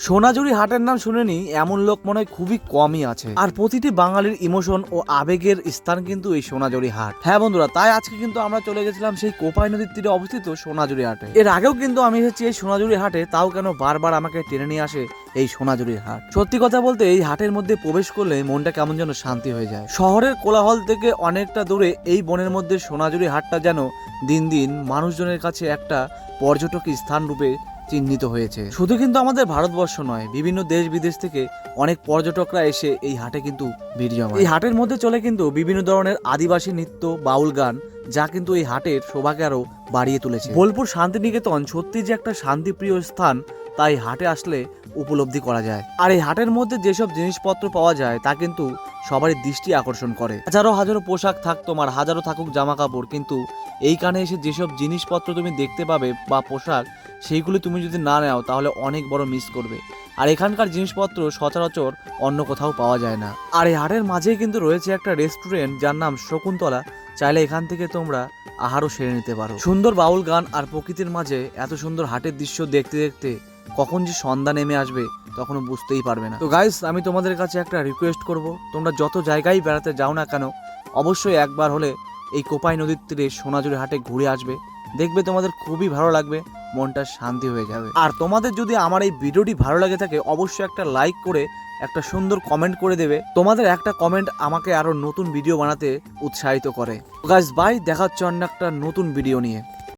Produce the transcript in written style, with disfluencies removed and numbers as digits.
সোনাঝুরি হাটের নাম শুনেনি এমন লোক মনে হয় খুবই কমই আছে, আর প্রতিটি বাঙালির ইমোশন ও আবেগের স্থান কিন্তু এই সোনাঝুরি হাট। হ্যাঁ বন্ধুরা, তাই আজকে কিন্তু আমরা চলে গেছিলাম সেই কোপাই নদীর তীরে অবস্থিত সোনাঝুরি হাটে। এর আগেও কিন্তু আমি এসেছি এই সোনাঝুরি হাটে, তাও কেন বারবার আমাকে টেনে নিয়ে আসে এই সোনাঝুরির হাট। সত্যি কথা বলতে এই হাটের মধ্যে প্রবেশ করলে মনটা কেমন যেন শান্তি হয়ে যায়। শহরের কোলাহল থেকে অনেকটা দূরে এই বনের মধ্যে সোনাঝুরি হাটটা যেন দিন দিন মানুষজনের কাছে একটা পর্যটক স্থান রূপে চিহ্নিত হয়েছে। শুধু কিন্তু আমাদের ভারতবর্ষ নয়, বিভিন্ন দেশ বিদেশ থেকে অনেক পর্যটকরা এসে এই হাটে কিন্তু ভিড় জমায়। এই হাটের মধ্যে চলে কিন্তু বিভিন্ন ধরনের আদিবাসী নৃত্য, বাউল গান, যা কিন্তু এই হাটের শোভাকে আরো বাড়িয়ে তুলেছে। বোলপুর শান্তিনিকেতন সত্যি যে একটা শান্তিপ্রিয় স্থান, তাই হাটে আসলে উপলব্ধি করা যায়। আর এই হাটের মধ্যে যেসব জিনিসপত্র পাওয়া যায় তা কিন্তু সবারই দৃষ্টি আকর্ষণ করে। হাজারো হাজারো পোশাক থাক তোমার, হাজারো থাকুক জামা কাপড়, কিন্তু এইখানে এসে যেসব জিনিসপত্র তুমি দেখতে পাবে বা পোশাক, সেইগুলি তুমি যদি না নাও তাহলে অনেক বড় মিস করবে। আর এখানকার জিনিসপত্র সচরাচর অন্য কোথাও পাওয়া যায় না। আর এই হাটের মাঝেই কিন্তু রয়েছে একটা রেস্টুরেন্ট যার নাম শকুন্তলা। চাইলে এখান থেকে তোমরা আহারও সেরে নিতে পারো। সুন্দর বাউল গান আর প্রকৃতির মাঝে এত সুন্দর হাটের দৃশ্য দেখতে দেখতে কখন যে সন্ধ্যা নেমে আসবে তখনও বুঝতেই পারবে না। তো গাইস, আমি তোমাদের কাছে একটা রিকোয়েস্ট করব, তোমরা যত জায়গায় বেড়াতে যাও না কেন অবশ্যই একবার হলে এই কোপাই নদীর তীরে সোনাঝুরি হাটে ঘুরে আসবে। দেখবে তোমাদের খুবই ভালো লাগবে, মনটা শান্তি হয়ে যাবে। আর তোমাদের যদি আমার এই ভিডিওটি ভালো লাগে থাকে অবশ্যই একটা লাইক করে একটা সুন্দর কমেন্ট করে দেবে। তোমাদের একটা কমেন্ট আমাকে আরো নতুন ভিডিও বানাতে উৎসাহিত করে। গাইস বাই, দেখা হচ্ছে অন্য একটা নতুন ভিডিও নিয়ে।